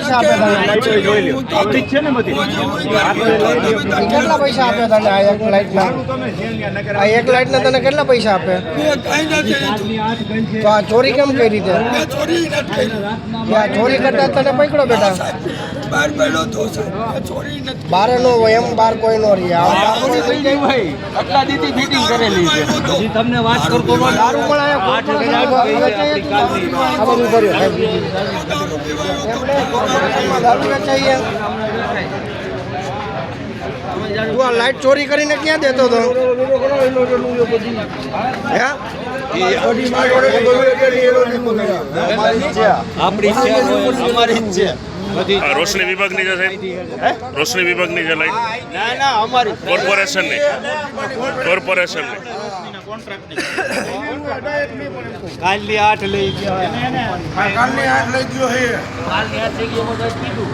પૈસા આપે તને કેટલા પૈસા આપે તને આ એક લાઇટના આ એક લાઇટના તને કેટલા પૈસા આપે તો આ ચોરી કેમ કરી રીતે ચોરી કરતા તને પકડો બેટા બારે નો હોય એમ બાર કોઈ નો રહી આટલા દીધી ફિટિંગ કરેલી છે હજી તમને વાત કરતો દારૂ પણ આ બધું કર્યું દારૂ વેચાઈએ તું આ લાઈટ ચોરી કરીને ક્યાં દેતો હતો હે આપણી છે અમારી જ છે રોશની વિભાગની છે સાહેબ રોશની વિભાગની છે લાઈટ ના ના અમારી કોર્પોરેશનની કાલની 8 લઈ ગયો કાલની 8 લઈ ગયો હે કાલની 8 લઈ ગયો મને કીધું